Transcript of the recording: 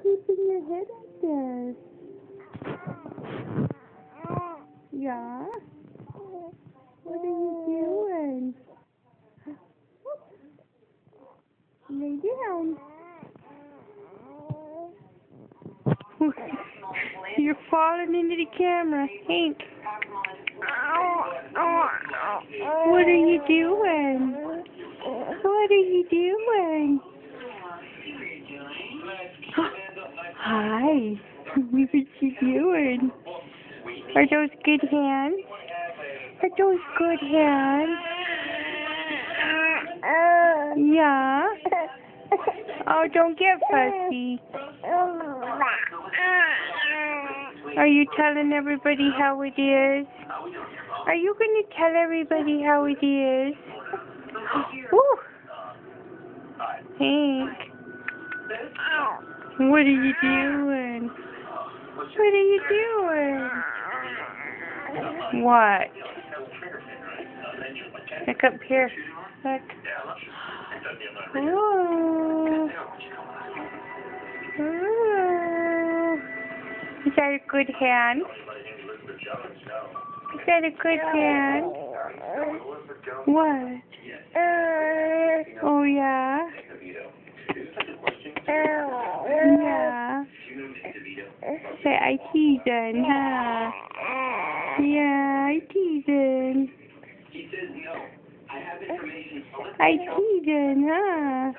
keeping your head up there? Yeah? What are you doing? Lay down. You're falling into the camera, Hank. What are you doing? What are you doing? Hi. What are you doing? Are those good hands? Are those good hands? Yeah. Oh, don't get fussy. Are you telling everybody how it is? Are you going to tell everybody how it is? Woo. Hank. What are you doing? What are you doing? What? Look up here. Look. Ooh. Ooh. Is that a good hand? Is that a good hand? What? Oh, yeah? Yeah. Say, I teasing, huh? Yeah, I teasing. I teasing, huh?